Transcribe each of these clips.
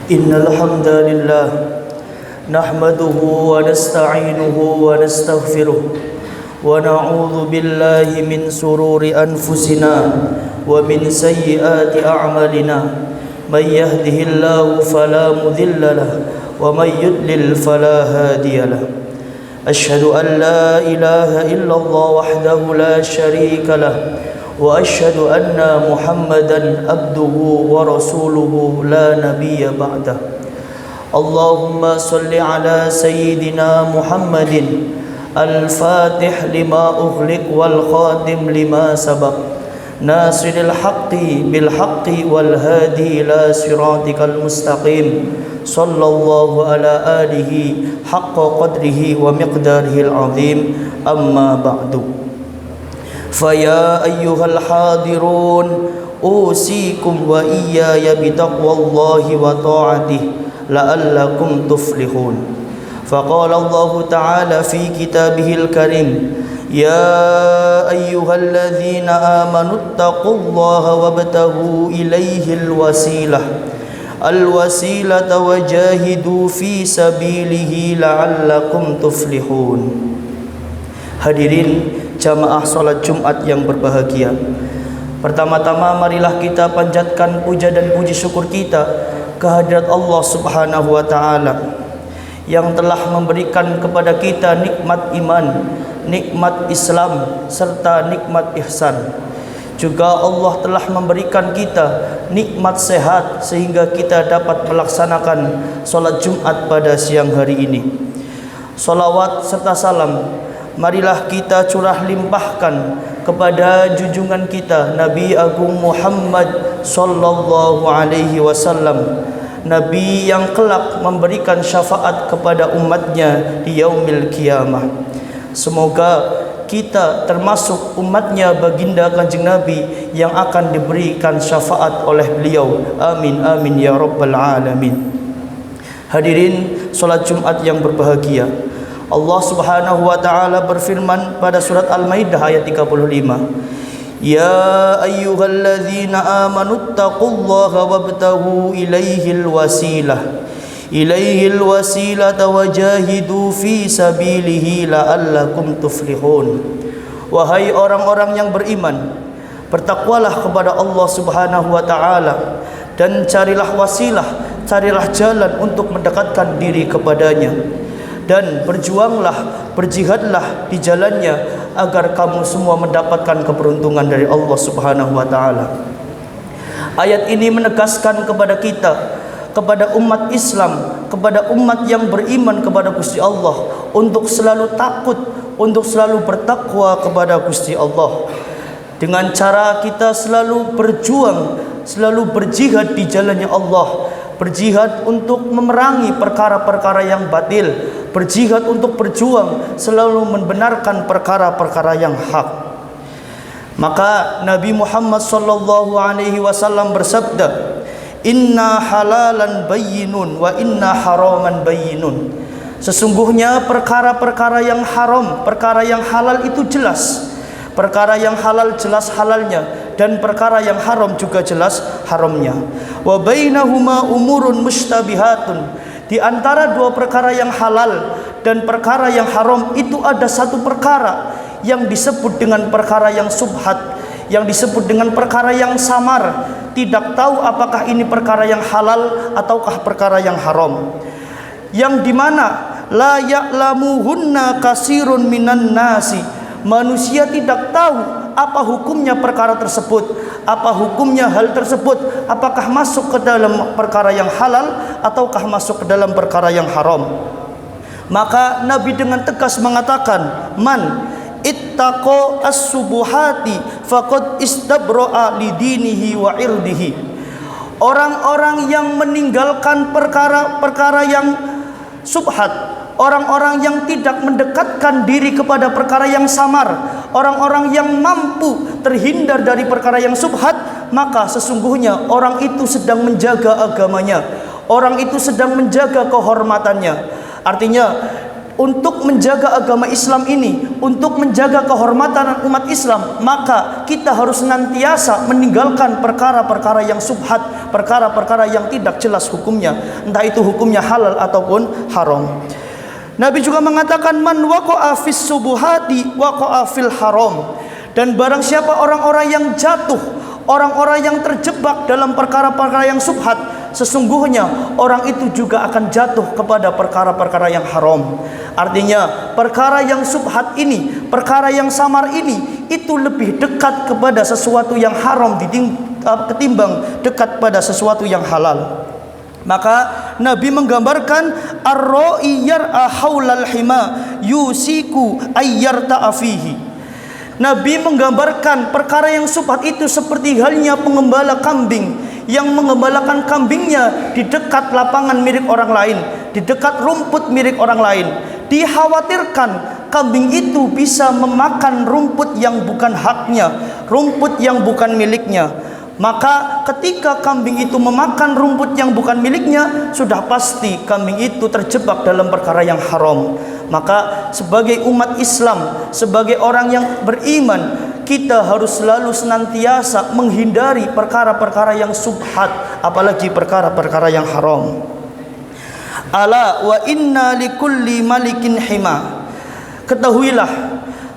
إن الحمد لله نحمده ونستعينه ونستغفره ونعوذ بالله من شرور أنفسنا ومن سيئات أعمالنا من يهده الله فلا مضل له ومن يضلل فلا هادي له أشهد أن لا إله إلا الله وحده لا شريك له وأشهد أن محمدا عبده ورسوله لا نبي بعده اللهم صل على سيدنا محمد الفاتح لما أغلق والخاتم لما سبق ناصر الحق بالحق والهادي إلى صراطك المستقيم صلى الله على آله حق قدره ومقداره العظيم أما بعد فيا أيها الحاضرون أوصيكم وإياي بتقوى الله وطاعته لعلكم تفلحون فقال الله تعالى في كتابه الكريم يا أيها الذين آمنوا اتقوا الله وابتغوا إليه الوسيلة وجاهدوا في سبيله لعلكم تفلحون. Hadirin jamaah salat Jumat yang berbahagia. Pertama-tama marilah kita panjatkan puja dan puji syukur kita kehadirat Allah Subhanahu wa taala yang telah memberikan kepada kita nikmat iman, nikmat Islam serta nikmat ihsan. Juga Allah telah memberikan kita nikmat sehat sehingga kita dapat melaksanakan salat Jumat pada siang hari ini. Salawat serta salam marilah kita curah limpahkan kepada junjungan kita Nabi Agung Muhammad sallallahu alaihi wasallam, Nabi yang kelak memberikan syafaat kepada umatnya di yaumil qiyamah. Semoga kita termasuk umatnya baginda Kanjeng Nabi yang akan diberikan syafaat oleh beliau. Amin amin ya rabbal alamin. Hadirin salat Jumat yang berbahagia, Allah Subhanahu wa taala berfirman pada surat Al-Maidah ayat 35. Ya ayyuhalladzina amanu taqullaha wabtaghu ilaihil wasilata wajahidu fi sabilihi la'allakum tuflihun. Wahai orang-orang yang beriman, bertakwalah kepada Allah Subhanahu wa taala dan carilah wasilah, carilah jalan untuk mendekatkan diri kepadanya. Dan berjuanglah, berjihadlah di jalannya agar kamu semua mendapatkan keberuntungan dari Allah Subhanahu wa taala. Ayat ini menegaskan kepada kita, kepada umat Islam, kepada umat yang beriman kepada Gusti Allah untuk selalu takut, untuk selalu bertakwa kepada Gusti Allah. Dengan cara kita selalu berjuang, selalu berjihad di jalannya Allah, berjihad untuk memerangi perkara-perkara yang batil, berjihad untuk berjuang selalu membenarkan perkara-perkara yang hak. Maka Nabi Muhammad sallallahu alaihi wasallam bersabda, "Inna halalan bayyinun wa inna haraman bayyinun." Sesungguhnya perkara-perkara yang haram, perkara yang halal itu jelas. Perkara yang halal jelas halalnya dan perkara yang haram juga jelas haramnya. Wa bainahuma umurun mustabihatun. Di antara dua perkara yang halal dan perkara yang haram itu ada satu perkara yang disebut dengan perkara yang subhat, yang disebut dengan perkara yang samar. Tidak tahu apakah ini perkara yang halal ataukah perkara yang haram. Yang dimana la ya'lamuhunna kasirun minan nasi. Manusia tidak tahu apa hukumnya perkara tersebut, apa hukumnya hal tersebut, apakah masuk ke dalam perkara yang halal ataukah masuk ke dalam perkara yang haram. Maka Nabi dengan tegas mengatakan, man ittaqo as-subuhati faqad istabra'a lidinihi wa irdihi. Orang-orang yang meninggalkan perkara-perkara yang subhat, orang-orang yang tidak mendekatkan diri kepada perkara yang samar, orang-orang yang mampu terhindar dari perkara yang subhat, maka sesungguhnya orang itu sedang menjaga agamanya, orang itu sedang menjaga kehormatannya. Artinya untuk menjaga agama Islam ini, untuk menjaga kehormatan umat Islam, maka kita harus senantiasa meninggalkan perkara-perkara yang subhat, perkara-perkara yang tidak jelas hukumnya, entah itu hukumnya halal ataupun haram. Nabi juga mengatakan, man waqa'a fis subuhati waqa'a fil haram. Dan barang siapa orang-orang yang jatuh, orang-orang yang terjebak dalam perkara-perkara yang subhat, sesungguhnya orang itu juga akan jatuh kepada perkara-perkara yang haram. Artinya perkara yang subhat ini, perkara yang samar ini, itu lebih dekat kepada sesuatu yang haram ketimbang dekat pada sesuatu yang halal. Maka Nabi menggambarkan ar-ra'i yar'a haulal hima yusiku ayyarta'a fihi. Nabi menggambarkan perkara yang subhat itu seperti halnya pengembala kambing yang mengembalakan kambingnya di dekat lapangan milik orang lain, di dekat rumput milik orang lain. Dikhawatirkan kambing itu bisa memakan rumput yang bukan haknya, rumput yang bukan miliknya. Maka ketika kambing itu memakan rumput yang bukan miliknya, sudah pasti kambing itu terjebak dalam perkara yang haram. Maka sebagai umat Islam, sebagai orang yang beriman, kita harus selalu senantiasa menghindari perkara-perkara yang subhat, apalagi perkara-perkara yang haram. Ala wa inna likulli malikin hima. Ketahuilah,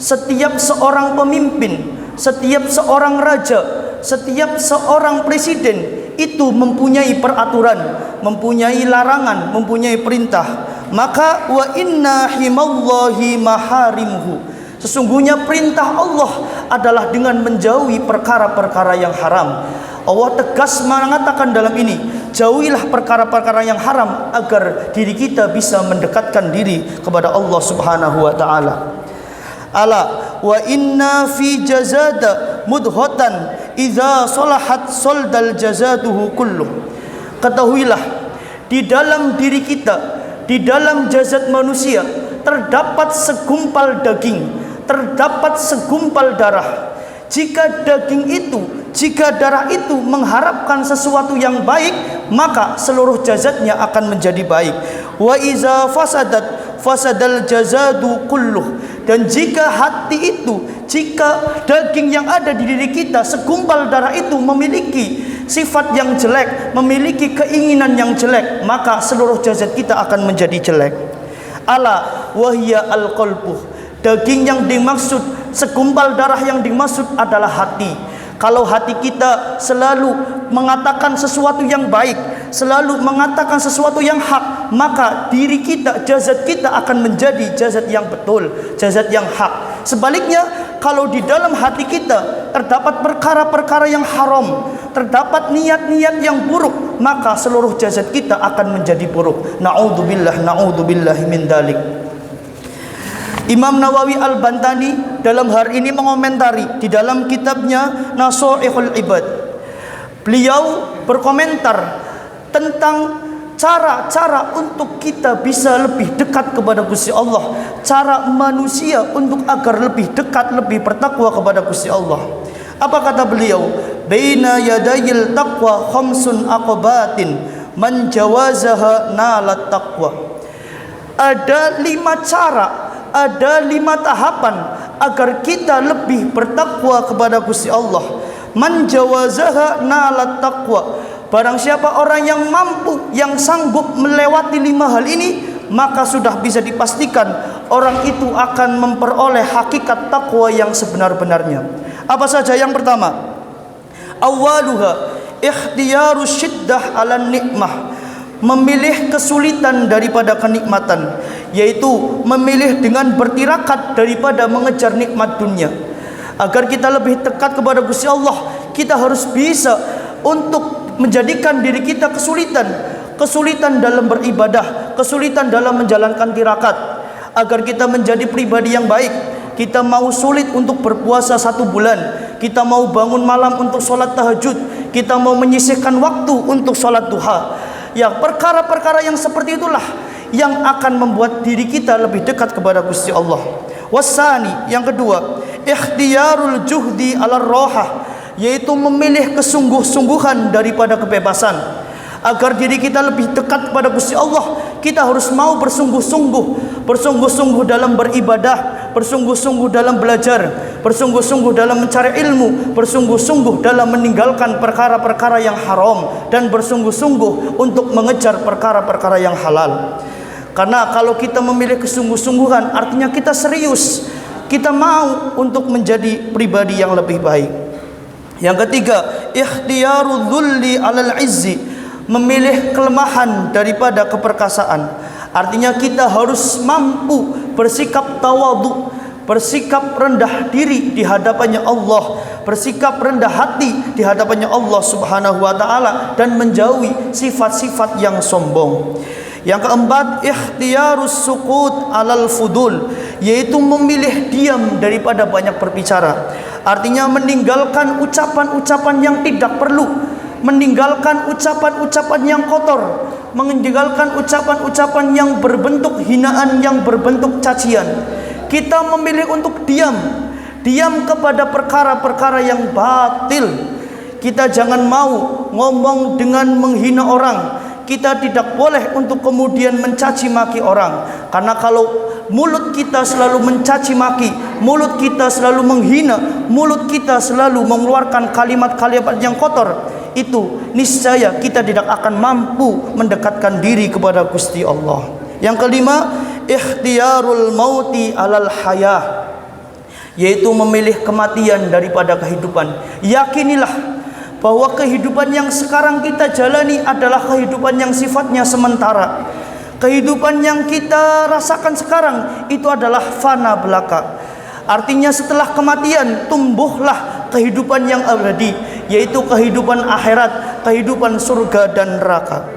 setiap seorang pemimpin, setiap seorang raja, setiap seorang presiden itu mempunyai peraturan, mempunyai larangan, mempunyai perintah. Maka wa inna himallahi maharimuhu. Sesungguhnya perintah Allah adalah dengan menjauhi perkara-perkara yang haram. Allah tegas mengatakan dalam ini, jauhilah perkara-perkara yang haram agar diri kita bisa mendekatkan diri kepada Allah Subhanahu wa taala. Ala wa inna fi jazada mudghatan idza salahat soldal jazaduhu kulluh. Ketahuilah, di dalam diri kita, di dalam jasad manusia terdapat segumpal daging, terdapat segumpal darah. Jika daging itu, jika darah itu mengharapkan sesuatu yang baik, maka seluruh jasadnya akan menjadi baik. Wa iza fasadat fasadal jazadu kulluh. Dan jika hati itu, jika daging yang ada di diri kita, segumpal darah itu memiliki sifat yang jelek, memiliki keinginan yang jelek, maka seluruh jasad kita akan menjadi jelek. Ala wahya al-qalbuh. Daging yang dimaksud, segumpal darah yang dimaksud adalah hati. Kalau hati kita selalu mengatakan sesuatu yang baik, selalu mengatakan sesuatu yang hak, maka diri kita, jasad kita akan menjadi jasad yang betul, jasad yang hak. Sebaliknya, kalau di dalam hati kita terdapat perkara-perkara yang haram, terdapat niat-niat yang buruk, maka seluruh jasad kita akan menjadi buruk. Na'udzubillah min dalik. Imam Nawawi Al-Bantani dalam hari ini mengomentari di dalam kitabnya Nasoihul Ibad. Beliau berkomentar tentang cara-cara untuk kita bisa lebih dekat kepada Gusti Allah, cara manusia untuk agar lebih dekat, lebih bertakwa kepada Gusti Allah. Apa kata beliau? Baina yadayil taqwa khamsun aqabatin man jawazaha nalat taqwa. Ada 5 cara, ada 5 tahapan agar kita lebih bertakwa kepada Gusti Allah. Man jawazaha nalat taqwa. Barang siapa orang yang mampu, yang sanggup melewati 5 hal ini, maka sudah bisa dipastikan orang itu akan memperoleh hakikat takwa yang sebenar-benarnya. Apa saja? Yang pertama, awaluha ikhtiyaru syiddah ala nikmah. Memilih kesulitan daripada kenikmatan, yaitu memilih dengan bertirakat daripada mengejar nikmat dunia. Agar kita lebih dekat kepada Gusti Allah, kita harus bisa untuk menjadikan diri kita kesulitan dalam beribadah, kesulitan dalam menjalankan tirakat, agar kita menjadi pribadi yang baik. Kita mau sulit untuk berpuasa 1 bulan, kita mau bangun malam untuk sholat tahajud, kita mau menyisihkan waktu untuk sholat duha. Ya, perkara-perkara yang seperti itulah yang akan membuat diri kita lebih dekat kepada Gusti Allah. Wasani, yang kedua, ikhtiyarul juhdi ala rohah, yaitu memilih kesungguh-sungguhan daripada kebebasan. Agar diri kita lebih dekat kepada Gusti Allah, kita harus mau bersungguh-sungguh dalam beribadah, bersungguh-sungguh dalam belajar, bersungguh-sungguh dalam mencari ilmu, bersungguh-sungguh dalam meninggalkan perkara-perkara yang haram, dan bersungguh-sungguh untuk mengejar perkara-perkara yang halal. Karena kalau kita memilih kesungguh-sungguhan, artinya kita serius, kita mau untuk menjadi pribadi yang lebih baik. Yang ketiga, ikhtiyarul dhulli 'alal 'izzi, memilih kelemahan daripada keperkasaan. Artinya kita harus mampu bersikap tawadhu, bersikap rendah diri di hadapannya Allah, bersikap rendah hati di hadapannya Allah Subhanahu wa taala, dan menjauhi sifat-sifat yang sombong. Yang keempat, ikhtiyarus sukut 'alal fudul, yaitu memilih diam daripada banyak berbicara. Artinya meninggalkan ucapan-ucapan yang tidak perlu, meninggalkan ucapan-ucapan yang kotor, meninggalkan ucapan-ucapan yang berbentuk hinaan, yang berbentuk cacian. Kita memilih untuk diam kepada perkara-perkara yang batil. Kita jangan mau ngomong dengan menghina orang. Kita tidak boleh untuk kemudian mencaci maki orang, karena kalau mulut kita selalu mencaci maki, mulut kita selalu menghina, mulut kita selalu mengeluarkan kalimat-kalimat yang kotor, itu niscaya kita tidak akan mampu mendekatkan diri kepada Gusti Allah. Yang kelima, ikhtiyarul mauti 'alal hayah, yaitu memilih kematian daripada kehidupan. Yakinilah bahwa kehidupan yang sekarang kita jalani adalah kehidupan yang sifatnya sementara. Kehidupan yang kita rasakan sekarang itu adalah fana belaka. Artinya setelah kematian tumbuhlah kehidupan yang abadi, yaitu kehidupan akhirat, kehidupan surga dan neraka.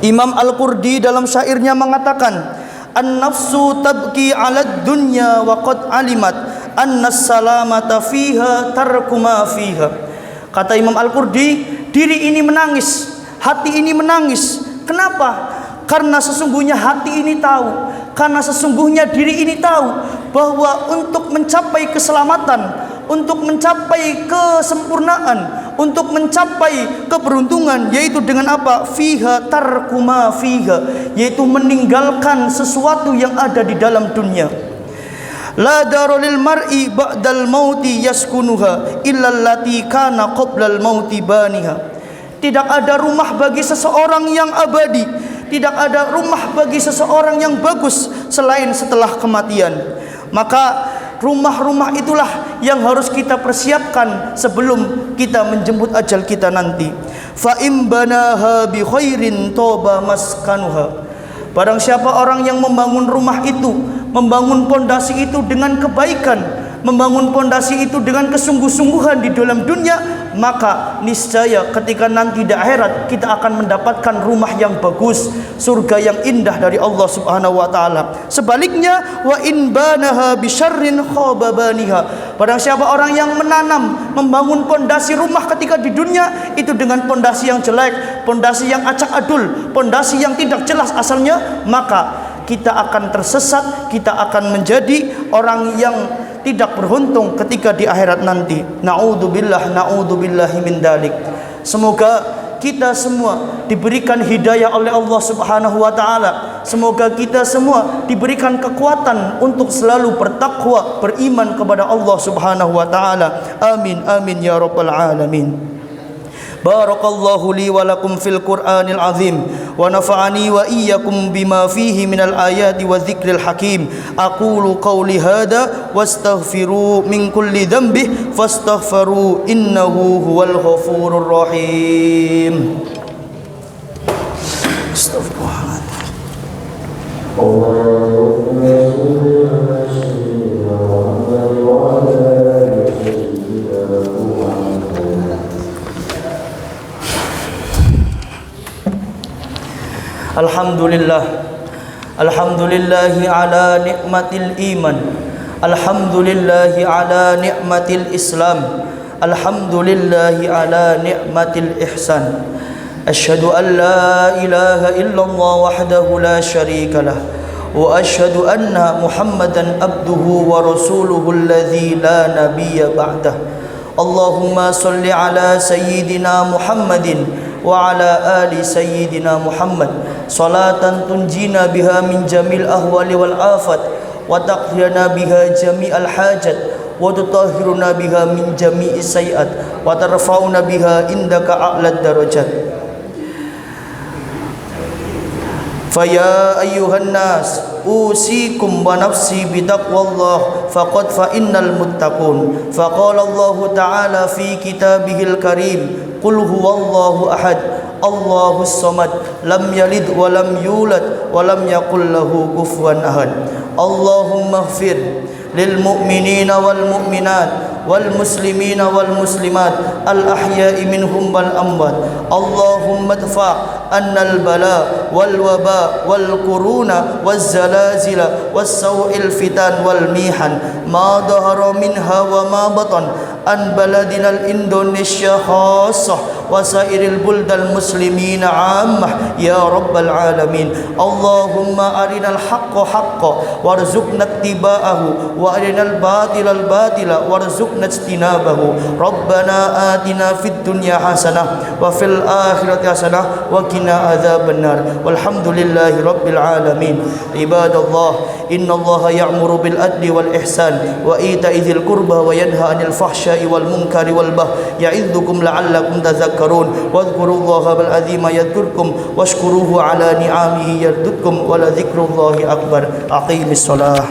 Imam Al-Qurdi dalam syairnya mengatakan, an-nafsu tabki 'alad dunya wa qad alimat annas salamata fiha tarku ma fiha. Kata Imam Al-Qurdi, diri ini menangis, hati ini menangis. Kenapa? Karena sesungguhnya hati ini tahu, karena sesungguhnya diri ini tahu bahwa untuk mencapai keselamatan, untuk mencapai kesempurnaan, untuk mencapai keberuntungan, yaitu dengan apa? Fiha tarku ma fiha, yaitu meninggalkan sesuatu yang ada di dalam dunia. La darulil mar'i ba'dal mauti yaskunuha illa allati kana qablal mauti baniha. Tidak ada rumah bagi seseorang yang abadi, tidak ada rumah bagi seseorang yang bagus selain setelah kematian. Maka rumah-rumah itulah yang harus kita persiapkan sebelum kita menjemput ajal kita nanti. Fa im banaha bi khairin toba maskanuha. Barang siapa orang yang membangun rumah itu, membangun pondasi itu dengan kebaikan, membangun pondasi itu dengan kesungguh-sungguhan di dalam dunia, maka niscaya ketika nanti di akhirat kita akan mendapatkan rumah yang bagus, surga yang indah dari Allah Subhanahu wa taala. Sebaliknya, wa in banaha bi syarrin khaba baniha. Barang siapa orang yang menanam, membangun pondasi rumah ketika di dunia itu dengan pondasi yang jelek, pondasi yang acak adul, pondasi yang tidak jelas asalnya, maka kita akan tersesat, kita akan menjadi orang yang tidak beruntung ketika di akhirat nanti. Na'udzubillahi min dalik. Semoga kita semua diberikan hidayah oleh Allah Subhanahu wa taala. Semoga kita semua diberikan kekuatan untuk selalu bertakwa, beriman kepada Allah Subhanahu wa taala. Amin amin ya rabbal alamin. Barakallahu li wa lakum fil Qur'anil azim wa nafa'ani wa iyyakum bima fihi minal ayati wa dzikril hakim. Aqulu qawli hadha wastaghfiru min kulli dhanbi fastaghfiru innahu huwal ghafurur rahim. Astaghfirullah. Alhamdulillahi ala nikmatil iman, alhamdulillahi ala nikmatil islam, alhamdulillahi ala nikmatil ihsan. Asyhadu an la ilaha illallah wahdahu la syarika lah, wa asyhadu anna Muhammadan abduhu wa rasuluhu alladzi la nabiyya ba'dah. Allahumma salli ala sayyidina Muhammadin وعلى آل سيدنا محمد صلاة تنجينا بها من جميع الأهوال والآفات وتقضينا بها جميع الحاجات وتطهرنا بها من جميع السيئات وترفعنا بها عندك أعلى الدرجات. فيا أيها الناس أوصيكم ونفسي بتقوى الله فإن المتقون. فقال الله تعالى في كتابه الكريم قل هو الله أحد الله الصمد لم يلد ولم يولد ولم يكن له كفوا أحد. اللهم اغفر للمؤمنين والمؤمنات والمسلمين والمسلمات الأحياء منهم والأموات. اللهم ادفع عنا البلاء والوباء والقرون والزلازل والسوء الفتن والميحن ما ظهر منها وما بطن عن بلدنا الإندونيسيا خاصة وسائر البلدان المسلمين عامة يا رب العالمين. اللهم أرنا الحق حقا وارزقنا اتباعه وأرنا الباطل الباطل وارزقنا اجتنابه. ربنا آتنا في الدنيا حسنة وفي الآخرة حسنة وقنا عذاب النار. والحمد لله رب العالمين. عباد الله إن الله يأمر بالعدل والإحسان وإيتاء ذي القربى وينهى عن الفحشاء والمنكر والبغي يعظكم لعلكم تذكرون. واذكروا الله العظيم يذكركم واشكروه على نعمه يزدكم ولذكر الله أكبر. أقيم الصلاة.